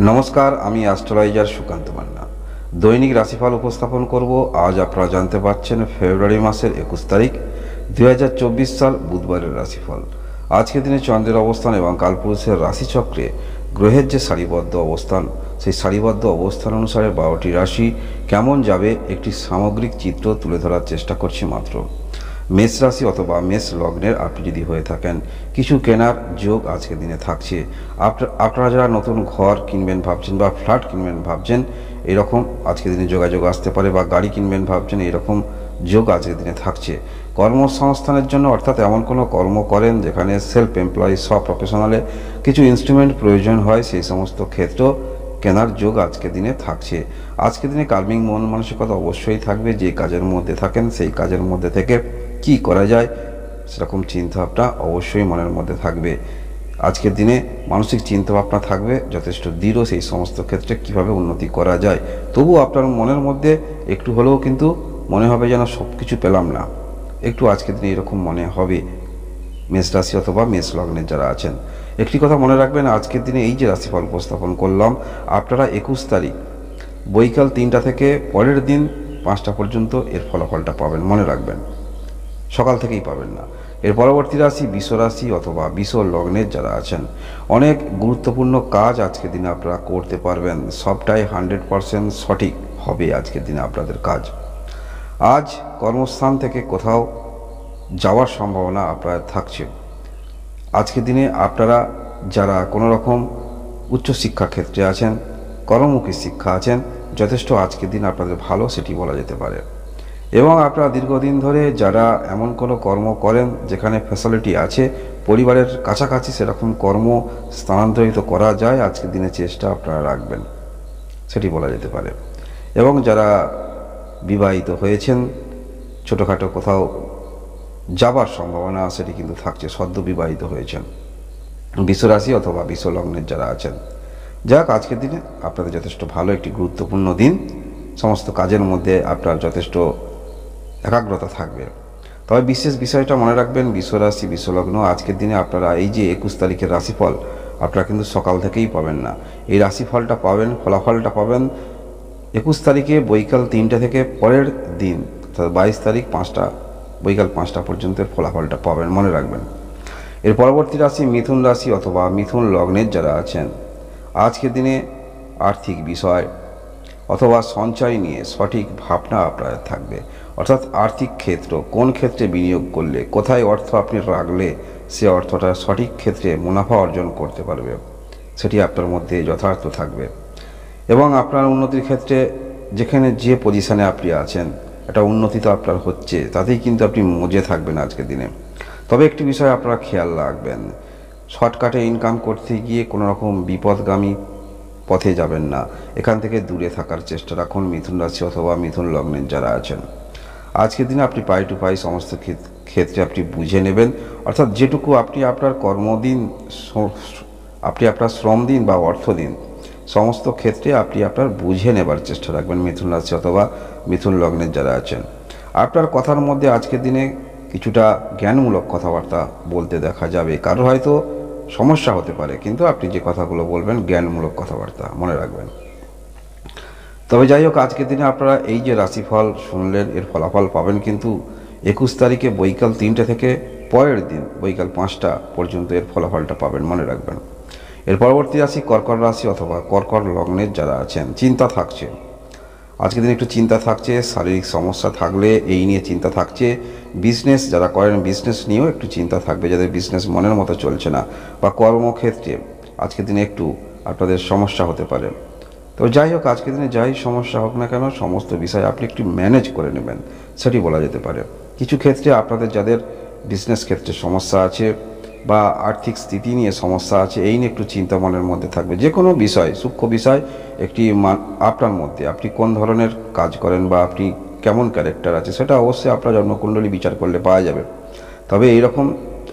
নমস্কার, আমি অ্যাস্ট্রোলজার সুকান্ত মান্না। দৈনিক রাশিফল উপস্থাপন করব। আজ আপনারা জানতে পারছেন ফেব্রুয়ারি মাসের 21 তারিখ 2024 সাল বুধবারের রাশিফল। আজকের দিনে চন্দ্রের অবস্থান এবং কালপুরুষের রাশিচক্রে গ্রহের যে সারিবদ্ধ অবস্থান, সেই সারিবদ্ধ অবস্থান অনুসারে 12টি রাশি কেমন যাবে একটি সামগ্রিক চিত্র তুলে ধরার চেষ্টা করছি মাত্র। মেষ রাশি অথবা মেষ লগ্নের আপনি যদি হয়ে থাকেন, কিছু কেনার যোগ আজকের দিনে থাকছে। আপনারা যারা নতুন ঘর কিনবেন ভাবছেন বা ফ্ল্যাট কিনবেন ভাবছেন, এরকম আজকের দিনে যোগাযোগ আসতে পারে, বা গাড়ি কিনবেন ভাবছেন, এরকম যোগ আজকের দিনে থাকছে। কর্মসংস্থানের জন্য, অর্থাৎ এমন কোনো কর্ম করেন যেখানে সেলফ এমপ্লয়ি সব প্রফেশনালে কিছু ইনস্ট্রুমেন্ট প্রয়োজন হয়, সেই সমস্ত ক্ষেত্র কেনার যোগ আজকের দিনে থাকছে। আজকের দিনে কার্মিক মন মানসিকতা অবশ্যই থাকবে। যে কাজের মধ্যে থাকেন সেই কাজের মধ্যে থেকে কি করা যায় সেরকম চিন্তাভাবনা অবশ্যই মনের মধ্যে থাকবে। আজকের দিনে মানসিক চিন্তাভাবনা থাকবে যথেষ্ট দৃঢ়, সেই সমস্ত ক্ষেত্রে কিভাবে উন্নতি করা যায়। তবু আপনার মনের মধ্যে একটু হলেও কিন্তু মনে হবে যেন সব কিছু পেলাম না, একটু আজকের দিনে এরকম মনে হবে মেষ রাশি অথবা মেষ লগ্নের যারা আছেন। একটি কথা মনে রাখবেন, আজকের দিনে এই যে রাশিফল উপস্থাপন করলাম, আপনারা 21 তারিখ বৈকাল 3টা থেকে পরের দিন 5টা পর্যন্ত এর ফলাফলটা পাবেন। মনে রাখবেন, সকাল থেকেই পাবেন না। এর পরবর্তী রাশি বৃষ রাশি অথবা বৃষ লগ্নের যারা আছেন, অনেক গুরুত্বপূর্ণ কাজ আজকের দিনে আপনারা করতে পারবেন। সবটাই 100% সঠিক হবে আজকের দিনে আপনাদের কাজ। আজ কর্মস্থান থেকে কোথাও যাওয়ার সম্ভাবনা আপনার থাকছে। আজকের দিনে আপনারা যারা কোনো রকম উচ্চশিক্ষা ক্ষেত্রে আছেন, কর্মমুখী শিক্ষা আছেন, যথেষ্ট আজকের দিন আপনাদের ভালো, সেটি বলা যেতে পারে। এবং আপনারা দীর্ঘদিন ধরে যারা এমন কোনো কর্ম করেন যেখানে ফ্যাসিলিটি আছে, পরিবারের কাছাকাছি সেরকম কর্ম স্থানান্তরিত করা যায়, আজকের দিনে চেষ্টা আপনারা রাখবেন, সেটি বলা যেতে পারে। এবং যারা বিবাহিত হয়েছেন, ছোটোখাটো কোথাও যাবার সম্ভাবনা সেটি কিন্তু থাকছে, সদ্য বিবাহিত হয়েছেন। বৃষ রাশি অথবা বৃষ লগ্নের যারা আছেন, যাক আজকের দিনে আপনাদের যথেষ্ট ভালো একটি গুরুত্বপূর্ণ দিন। সমস্ত কাজের মধ্যে আপনার যথেষ্ট একাগ্রতা থাকবে। তবে বিশেষ বিষয়টা মনে রাখবেন, বৃষ রাশি বৃষ লগ্ন, আজকের দিনে আপনারা এই যে 21 তারিখের রাশিফল আপনারা কিন্তু সকাল থেকেই পাবেন না। এই রাশিফলটা পাবেন, ফলাফলটা পাবেন 21 তারিখে বৈকাল 3টা থেকে পরের দিন, অর্থাৎ 22 তারিখ বৈকাল 5টা পর্যন্ত ফলাফলটা পাবেন, মনে রাখবেন। এর পরবর্তী রাশি মিথুন রাশি অথবা মিথুন লগ্নের যারা আছেন, আজকের দিনে আর্থিক বিষয় অথবা সঞ্চয় নিয়ে সঠিক ভাবনা আপনার থাকবে। অর্থাৎ আর্থিক ক্ষেত্র, কোন ক্ষেত্রে বিনিয়োগ করলে, কোথায় অর্থ আপনি রাখলে সে অর্থটা সঠিক ক্ষেত্রে মুনাফা অর্জন করতে পারবে, সেটি আপনার মধ্যে যথার্থ থাকবে। এবং আপনার উন্নতির ক্ষেত্রে যেখানে যে পজিশানে আপনি আছেন, একটা উন্নতি তো আপনার হচ্ছে, তাতেই কিন্তু আপনি মজে থাকবেন আজকের দিনে। তবে একটি বিষয় আপনারা খেয়াল রাখবেন, শর্টকাটে ইনকাম করতে গিয়ে কোনো রকম বিপদগামী পথে যাবেন না, এখান থেকে দূরে থাকার চেষ্টা রাখুন মিথুন রাশি অথবা মিথুন লগ্নের যারা আছেন। আজকের দিনে আপনি পাই টু পাই সমস্ত ক্ষেত্রে আপনি বুঝে নেবেন, অর্থাৎ যেটুকু আপনি আপনার কর্মদিন, আপনি আপনার শ্রম দিন বা অর্থ দিন, সমস্ত ক্ষেত্রে আপনি আপনার বুঝে নেবার চেষ্টা রাখবেন মিথুন রাশি অথবা মিথুন লগ্নের যারা আছেন। আপনার কথার মধ্যে আজকের দিনে কিছুটা জ্ঞানমূলক কথাবার্তা বলতে দেখা যাবে। কারো হয়তো সমস্যা হতে পারে, কিন্তু আপনি যে কথাগুলো বলবেন জ্ঞানমূলক কথাবার্তা, মনে রাখবেন। তবে যাই হোক, আজকের দিনে আপনারা এই যে রাশিফল শুনলেন, এর ফলাফল পাবেন কিন্তু 21 তারিখে বৈকাল 3টে থেকে পরের দিন বৈকাল 5টা পর্যন্ত এর ফলাফলটা পাবেন, মনে রাখবেন। এর পরবর্তী রাশি কর্কট রাশি অথবা কর্কট লগ্নের যারা আছেন, চিন্তা থাকছে আজকের দিনে, একটু চিন্তা থাকছে, শারীরিক সমস্যা থাকলে এই নিয়ে চিন্তা থাকছে। বিজনেস যারা করেন, বিজনেস নিয়েও একটু চিন্তা থাকবে, যাদের বিজনেস মনের মতো চলছে না, বা কর্মক্ষেত্রে আজকের দিনে একটু আপনাদের সমস্যা হতে পারে। তো যাই হোক, আজকের দিনে যাই সমস্যা হোক না কেন, সমস্ত বিষয় আপনি একটু ম্যানেজ করে নেবেন, সেটি বলা যেতে পারে। কিছু ক্ষেত্রে আপনাদের যাদের বিজনেস ক্ষেত্রে সমস্যা আছে বা আর্থিক স্থিতি নিয়ে সমস্যা আছে, এই নিয়ে একটু চিন্তা মনের মধ্যে থাকবে। যে কোনো বিষয়, সূক্ষ্ম বিষয় একটি আপনার মধ্যে, আপনি কোন ধরনের কাজ করেন বা আপনি কেমন ক্যারেক্টার আছে, সেটা অবশ্যই আপনার জন্মকুণ্ডলী বিচার করলে পাওয়া যাবে। তবে এইরকম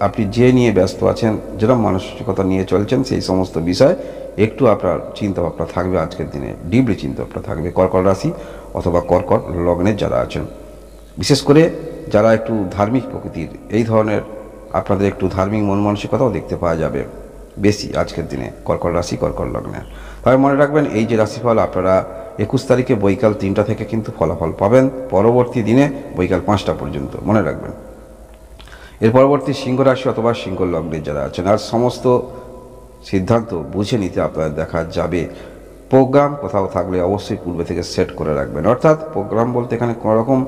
আপনি যে নিয়ে ব্যস্ত আছেন, যেরকম মানসিকতা নিয়ে চলছেন, সেই সমস্ত বিষয় একটু আপনার চিন্তাভাবনা থাকবে আজকের দিনে, ডিপলি চিন্তাভাবনা থাকবে কর্কট রাশি অথবা কর্কট লগ্নের যারা আছেন। বিশেষ করে যারা একটু ধার্মিক প্রকৃতির, এই ধরনের আপনাদের একটু ধার্মিক মন মানসিকতাও দেখতে পাওয়া যাবে বেশি আজকের দিনে কর্কট রাশি কর্কট লগ্নে। তবে মনে রাখবেন এই যে রাশিফল আপনারা 21 তারিখে বৈকাল 3টা থেকে কিন্তু ফলাফল পাবেন, পরবর্তী দিনে বৈকাল 5টা পর্যন্ত মনে রাখবেন। এর পরবর্তী সিংহ রাশি অথবা সিংহ লগ্নে যারা আছেন, আর সমস্ত সিদ্ধান্ত বুঝে নিতে আপনাদের দেখা যাবে। প্রোগ্রাম কোথাও থাকলে অবশ্যই পূর্বে থেকে সেট করে রাখবেন, অর্থাৎ প্রোগ্রাম বলতে এখানে কোনো রকম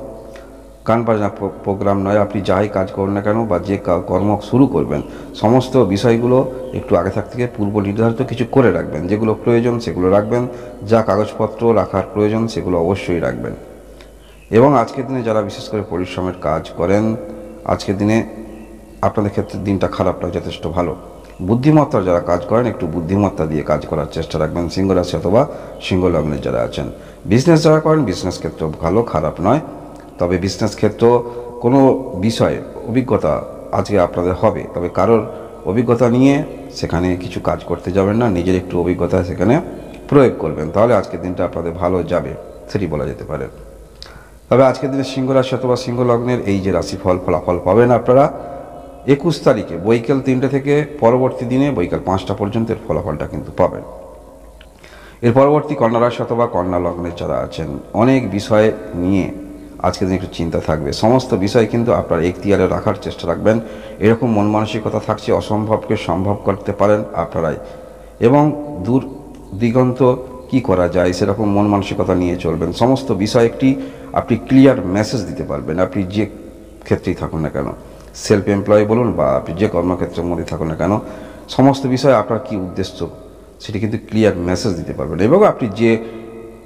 গান বাজনা প্রোগ্রাম নয়। আপনি যাই কাজ করুন না কেন বা যে কর্ম শুরু করবেন সমস্ত বিষয়গুলো একটু আগে থেকে পূর্ব নির্ধারিত কিছু করে রাখবেন, যেগুলো প্রয়োজন সেগুলো রাখবেন, যা কাগজপত্র রাখার প্রয়োজন সেগুলো অবশ্যই রাখবেন। এবং আজকের দিনে যারা বিশেষ করে পরিশ্রমের কাজ করেন, আজকের দিনে আপনাদের ক্ষেত্রে দিনটা খারাপ নয়, যথেষ্ট ভালো। বুদ্ধিমত্তার যারা কাজ করেন একটু বুদ্ধিমত্তা দিয়ে কাজ করার চেষ্টা রাখবেন সিংহ রাশি অথবা সিংহ লগ্নের যারা আছেন। বিজনেস যারা করেন বিজনেস ক্ষেত্র ভালো, খারাপ নয়। তবে বিজনেস ক্ষেত্র কোনো বিষয়ে অভিজ্ঞতা আজকে আপনাদের হবে, তবে কারোর অভিজ্ঞতা নিয়ে সেখানে কিছু কাজ করতে যাবেন না, নিজের একটু অভিজ্ঞতা সেখানে প্রয়োগ করবেন, তাহলে আজকের দিনটা আপনাদের ভালো যাবে, সেটি বলা যেতে পারে। তবে আজকের দিনে সিংহ রাশি অথবা সিংহ লগ্নের এই যে রাশিফল ফলাফল পাবেন আপনারা 21 তারিখে বৈকাল 3টে থেকে পরবর্তী দিনে বৈকাল 5টা পর্যন্ত এর ফলাফলটা কিন্তু পাবেন। এর পরবর্তী কন্যা রাশি অথবা কন্যা লগ্নের যারা আছেন, অনেক বিষয় নিয়ে আজকের দিনে একটু চিন্তা থাকবে। সমস্ত বিষয় কিন্তু আপনার এখতিয়ারে রাখার চেষ্টা রাখবেন। এরকম মন মানসিকতা থাকছে, অসম্ভবকে সম্ভব করতে পারেন আপনারাই, এবং দূর দিগন্ত কি করা যায় সেরকম মন মানসিকতা নিয়ে চলবেন। সমস্ত বিষয় একটি আপনি ক্লিয়ার মেসেজ দিতে পারবেন। আপনি যে ক্ষেত্রেই থাকুন না কেন, সেলফ এমপ্লয় বলুন বা আপনি যে কর্মক্ষেত্রের মধ্যে থাকুন না কেন, সমস্ত বিষয়ে আপনার কী উদ্দেশ্য সেটি কিন্তু ক্লিয়ার মেসেজ দিতে পারবেন। এবং আপনি যে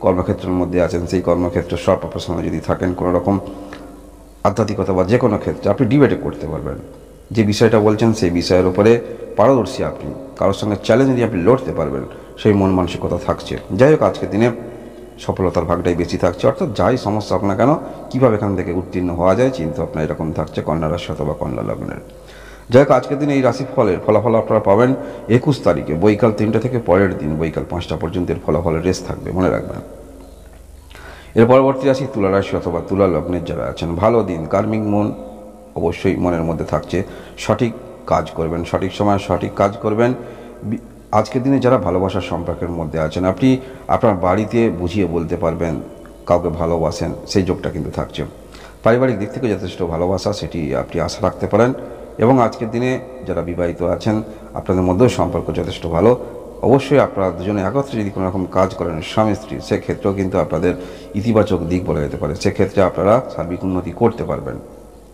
কর্মক্ষেত্রের মধ্যে আছেন সেই ক্ষেত্রে সব প্রফেশনে যদি থাকেন, কোনো রকম আধ্যাত্মিকতা বা যে কোনো ক্ষেত্রে আপনি ডিবেটে করতে পারবেন। যে বিষয়টা বলছেন সেই বিষয়ের উপরে পারদর্শী, আপনি কারোর সঙ্গে চ্যালেঞ্জ দিয়ে আপনি লড়তে পারবেন, সেই মন মানসিকতা থাকছে। যাই হোক, আজকের দিনে সফলতার ভাগটাই বেশি থাকছে, অর্থাৎ যাই সমস্যা হোক না কেন কীভাবে এখান থেকে উত্তীর্ণ হওয়া যায় চিন্তা ভাবনা এরকম থাকছে কন্যা রাশি অথবা কন্যা লগ্নের। যাই হোক, আজকের দিনে এই রাশিফলের ফলাফল আপনারা পাবেন 21 তারিখে বৈকাল 3টে থেকে পরের দিন বৈকাল 5টা পর্যন্ত এর ফলাফলের রেস থাকবে, মনে রাখবেন। এর পরবর্তী রাশি তুলা রাশি অথবা তুলা লগ্নের যারা আছেন, ভালো দিন, কার্মিক মন অবশ্যই মনের মধ্যে থাকছে। সঠিক কাজ করবেন, সঠিক সময়ে সঠিক কাজ করবেন। আজকের দিনে যারা ভালোবাসার সম্পর্কের মধ্যে আছেন, আপনি আপনার বাড়িতে বুঝিয়ে বলতে পারবেন কাউকে ভালোবাসেন, সেই যোগটা কিন্তু থাকছে। পারিবারিক দিক থেকে যথেষ্ট ভালোবাসা সেটি আপনি আশা রাখতে পারেন। এবং আজকের দিনে যারা বিবাহিত আছেন আপনাদের মধ্যেও সম্পর্ক যথেষ্ট ভালো। অবশ্যই আপনারা দুজনে একত্রে যদি কোনো রকম কাজ করেন স্বামী স্ত্রী, সেক্ষেত্রেও কিন্তু আপনাদের ইতিবাচক দিক বলা যেতে পারে। সেক্ষেত্রে আপনারা সার্বিক উন্নতি করতে পারবেন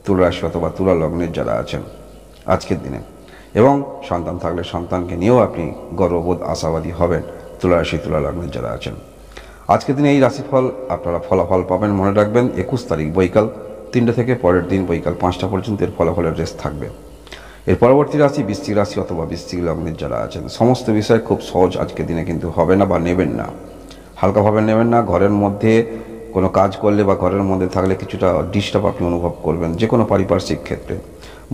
তুলা রাশি অথবা তুলা লগ্নের যারা আছেন আজকের দিনে। এবং সন্তান থাকলে সন্তানকে নিয়েও আপনি গর্ববোধ আশাবাদী হবেন তুলা রাশি তুলা লগ্নের যারা আছেন। আজকের দিনে এই রাশিফল আপনারা ফলাফল পাবেন, মনে রাখবেন 21 তারিখ বৈকাল 3টে থেকে পরের দিন বৈকাল 5টা পর্যন্ত এর ফলাফলের রেস থাকবে। এর পরবর্তী রাশি বৃশ্চিক রাশি অথবা বৃশ্চিক লগ্নের যারা আছেন, সমস্ত বিষয় খুব সহজ আজকের দিনে কিন্তু হবে না বা নেবেন না, হালকাভাবে নেবেন না। ঘরের মধ্যে কোনো কাজ করলে বা ঘরের মধ্যে থাকলে কিছুটা ডিস্টার্ব আপনি অনুভব করবেন, যে কোনো পারিপার্শ্বিক ক্ষেত্রে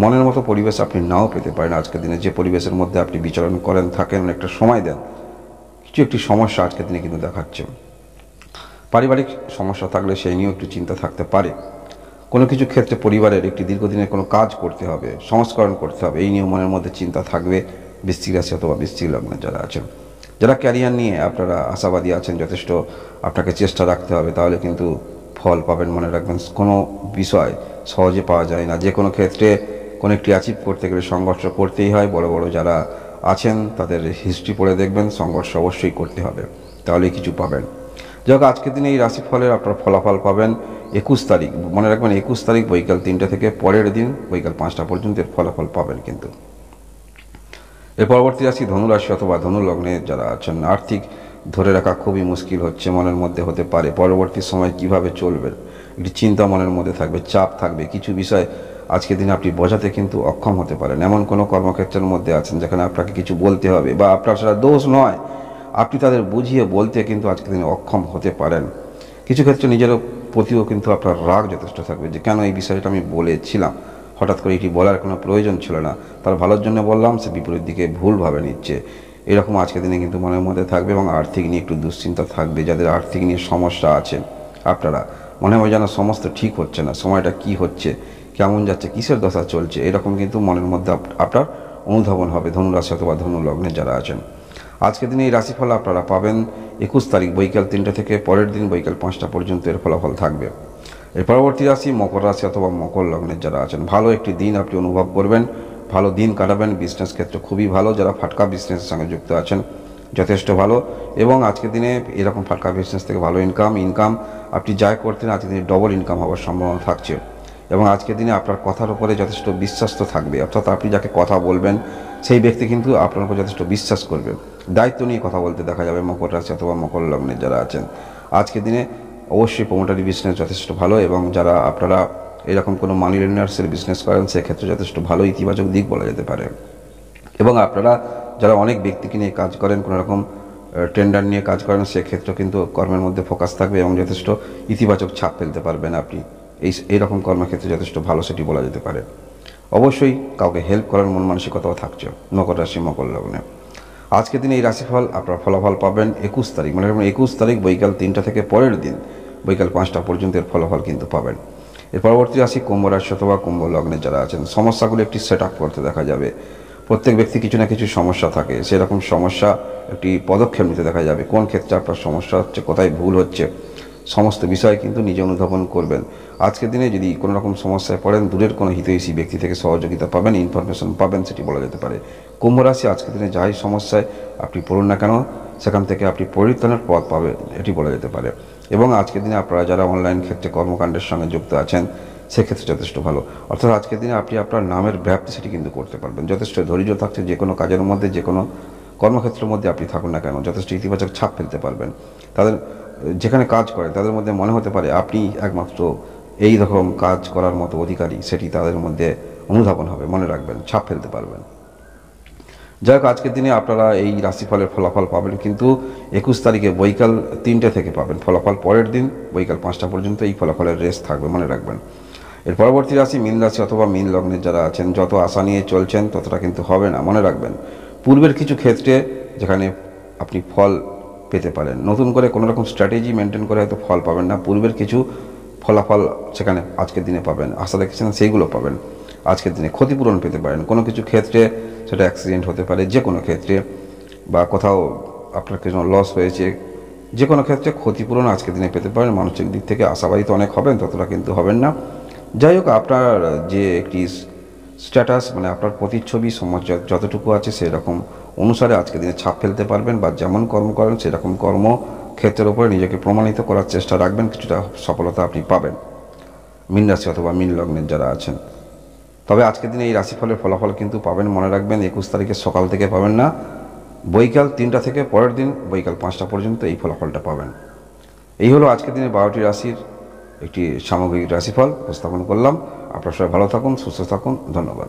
মনের মতো পরিবেশ আপনি নাও পেতে পারেন। আজকের দিনে যে পরিবেশের মধ্যে আপনি বিচরণ করেন থাকেন, একটা সময় দেন, কিছু একটি সমস্যা আজকের দিনে কিন্তু দেখাচ্ছে। পারিবারিক সমস্যা থাকলে সেই নিয়েও একটু চিন্তা থাকতে পারে। কোনো কিছু ক্ষেত্রে পরিবারের একটি দীর্ঘদিনের কোনো কাজ করতে হবে, সংস্করণ করতে হবে, এই নিয়ে মনের মধ্যে চিন্তা থাকবে বৃশ্চিক রাশি অথবা বৃশ্চিক লগ্নে যারা আছেন। যারা ক্যারিয়ার নিয়ে আপনারা আশাবাদী আছেন, যথেষ্ট আপনাকে চেষ্টা রাখতে হবে, তাহলে কিন্তু ফল পাবেন। মনে রাখবেন কোনো বিষয় সহজে পাওয়া যায় না, যে কোনো ক্ষেত্রে কোনো একটি অ্যাচিভ করতে গেলে সংঘর্ষ করতেই হয়। বড় বড় যারা আছেন তাদের হিস্ট্রি পড়ে দেখবেন, সংঘর্ষ অবশ্যই করতে হবে, তাহলেই কিছু পাবেন। যাক, আজকের দিনে এই রাশিফলের আপনারা ফলাফল পাবেন 21 তারিখ, মনে রাখবেন 21 তারিখ বৈকাল 3টে থেকে পরের দিন বৈকাল 5টা পর্যন্ত এর ফলাফল পাবেন কিন্তু। এর পরবর্তী রাশি ধনু রাশি অথবা ধনু লগ্নে যারা আছেন, আর্থিক ধরে রাখা খুবই মুশকিল হচ্ছে, মনের মধ্যে হতে পারে। পরবর্তী সময় কিভাবে চলবেন একটি চিন্তা মনের মধ্যে থাকবে, চাপ থাকবে। কিছু বিষয় আজকের দিনে আপনি বোঝাতে কিন্তু অক্ষম হতে পারেন। এমন কোনো কর্মক্ষেত্রের মধ্যে আছেন যেখানে আপনাকে কিছু বলতে হবে, বা আপনার সেটা দোষ নয়, আপনি তাদের বুঝিয়ে বলতে কিন্তু আজকের দিনে অক্ষম হতে পারেন। কিছু ক্ষেত্রে নিজের প্রতিও কিন্তু আপনার রাগ যথেষ্ট থাকবে, যে কেন এই বিষয়টা আমি বলেছিলাম, হঠাৎ করে এটি বলার কোনো প্রয়োজন ছিল না, তার ভালোর জন্য বললাম, সে বিপরীত দিকে ভুলভাবে নিচ্ছে, এরকম আজকের দিনে কিন্তু মনের মধ্যে থাকবে। এবং আর্থিক নিয়ে একটু দুশ্চিন্তা থাকবে। যাদের আর্থিক নিয়ে সমস্যা আছে আপনারা মনে হয় যেন সমস্ত ঠিক হচ্ছে না, সময়টা কি হচ্ছে, কেমন যাচ্ছে, কিসের দশা চলছে, এরকম কিন্তু মনের মধ্যে আপনার অনুধাবন হবে ধনুরাশি অথবা ধনু লগ্নে যারা আছেন। আজকের দিনে এই রাশিফল আপনারা পাবেন 21 তারিখ বৈকাল 3টে থেকে পরের দিন বৈকাল 5টা পর্যন্ত এর ফলাফল থাকবে। এর পরবর্তী রাশি মকর রাশি অথবা মকর লগ্নের যারা আছেন, ভালো একটি দিন আপনি অনুভব করবেন, ভালো দিন কাটাবেন। বিজনেস ক্ষেত্রে খুবই ভালো, যারা ফাটকা বিজনেসের সঙ্গে যুক্ত আছেন যথেষ্ট ভালো। এবং আজকের দিনে এরকম ফাটকা বিজনেস থেকে ভালো ইনকাম আপনি যাই করতেন আজকের দিনে ডবল ইনকাম হওয়ার সম্ভাবনা থাকছে। এবং আজকের দিনে আপনার কথার উপরে যথেষ্ট বিশ্বাস থাকবে, অর্থাৎ আপনি যাকে কথা বলবেন সেই ব্যক্তি কিন্তু আপনার উপর যথেষ্ট বিশ্বাস করবে। দায়িত্ব নিয়ে কথা বলতে দেখা যাবে মকর রাশি অথবা মকর লগ্নের যারা আছেন। আজকের দিনে অবশ্যই প্রমোটারি বিজনেস যথেষ্ট ভালো, এবং যারা আপনারা এরকম কোনো মানি লেন্ডার্সের বিজনেস করেন সেক্ষেত্রে যথেষ্ট ভালো ইতিবাচক দিক বলা যেতে পারে। এবং আপনারা যারা অনেক ব্যক্তিকে নিয়ে কাজ করেন, কোনো রকম টেন্ডার নিয়ে কাজ করেন, সেক্ষেত্রে কিন্তু কর্মের মধ্যে ফোকাস থাকবে এবং যথেষ্ট ইতিবাচক ছাপ ফেলতে পারবেন আপনি। এইরকম কর্মক্ষেত্রে যথেষ্ট ভালো সেটি বলা যেতে পারে। অবশ্যই কাউকে হেল্প করার মন মানসিকতাও থাকছে মকর রাশি মকর লগ্নে। আজকের দিনে এই রাশিফল আপনার ফলাফল পাবেন 21 তারিখ, মানে 21 তারিখ বৈকাল 3টা থেকে পরের দিন বৈকাল 5টা পর্যন্ত এর ফলাফল কিন্তু পাবেন। এর পরবর্তী রাশি কুম্ভ রাশি অথবা কুম্ভ লগ্নে যারা আছেন, সমস্যাগুলো একটি সেট আপ করতে দেখা যাবে। প্রত্যেক ব্যক্তি কিছু না কিছু সমস্যা থাকে, সেরকম সমস্যা একটি পদক্ষেপ নিতে দেখা যাবে। কোন ক্ষেত্রে আপনার সমস্যা হচ্ছে, কোথায় ভুল হচ্ছে, সমস্ত বিষয় কিন্তু নিজে অনুধাবন করবেন। আজকের দিনে যদি কোনো রকম সমস্যায় পড়েন, দূরের কোনো হিতৈষী ব্যক্তি থেকে সহযোগিতা পাবেন, ইনফরমেশন পাবেন, সেটি বলা যেতে পারে। কুম্ভ রাশি আজকের দিনে যাই সমস্যায় আপনি পড়ুন না কেন, সেখান থেকে আপনি পরিত্রাণের পথ পাবেন, এটি বলা যেতে পারে। এবং আজকের দিনে আপনারা যারা অনলাইন ক্ষেত্রে কর্মকাণ্ডের সঙ্গে যুক্ত আছেন সেক্ষেত্রে যথেষ্ট ভালো, অর্থাৎ আজকের দিনে আপনি আপনার নামের ব্যাপ্তি সেটি কিন্তু করতে পারবেন। যথেষ্ট ধৈর্য থাকছে, যে কোনো কাজের মধ্যে যে কোনো কর্মক্ষেত্রের মধ্যে আপনি থাকুন না কেন যথেষ্ট ইতিবাচক ছাপ ফেলতে পারবেন। তাদের যেখানে কাজ করে তাদের মধ্যে মনে হতে পারে আপনি একমাত্র এই রকম কাজ করার মতো অধিকারী, সেটি তাদের মধ্যে অনুধাবন হবে, মনে রাখবেন, ছাপ ফেলতে পারবেন। যাই হোক, আজকের দিনে আপনারা এই রাশিফলের ফলাফল পাবেন কিন্তু 21 তারিখে বৈকাল 3টে থেকে পাবেন ফলাফল, পরের দিন বৈকাল 5টা পর্যন্ত এই ফলাফলের রেস থাকবে, মনে রাখবেন। এর পরবর্তী রাশি মীন রাশি অথবা মীন লগ্নের যারা আছেন, যত আশা নিয়ে চলছেন ততটা কিন্তু হবে না, মনে রাখবেন। পূর্বের কিছু ক্ষেত্রে যেখানে আপনি ফল পেতে পারেন, নতুন করে কোনো রকম স্ট্র্যাটেজি মেনটেন করে হয়তো ফল পাবেন না, পূর্বের কিছু ফলাফল সেখানে আজকের দিনে পাবেন, আশা রেখেছেন সেইগুলো পাবেন। আজকের দিনে ক্ষতিপূরণ পেতে পারেন, কোনো কিছু ক্ষেত্রে সেটা অ্যাক্সিডেন্ট হতে পারে, যে কোনো ক্ষেত্রে, বা কোথাও আপনার কিছু লস হয়েছে, যে কোনো ক্ষেত্রে ক্ষতিপূরণ আজকের দিনে পেতে পারেন। মানসিক দিক থেকে আশাবাদী তো অনেক হবেন, ততটা কিন্তু হবেন না। যাই হোক, আপনার যে একটি স্ট্যাটাস, মানে আপনার প্রতিচ্ছবি সমাজ যতটুকু আছে সেরকম অনুসারে আজকের দিনে ছাপ ফেলতে পারবেন, বা যেমন কর্ম করেন সেরকম কর্মক্ষেত্রের উপরে নিজেকে প্রমাণিত করার চেষ্টা রাখবেন, কিছুটা সফলতা আপনি পাবেন মীন রাশি অথবা মীন লগ্নের যারা আছেন। তবে আজকের দিনে এই রাশিফলের ফলাফল কিন্তু পাবেন, মনে রাখবেন, 21 তারিখের সকাল থেকে পাবেন না, বৈকাল 3টা থেকে পরের দিন বৈকাল 5টা পর্যন্ত এই ফলাফলটা পাবেন। এই হলো আজকের দিনে 12টি রাশির একটি সামগ্রিক রাশিফল উপস্থাপন করলাম। আপনারা সবাই ভালো থাকুন, সুস্থ থাকুন, ধন্যবাদ।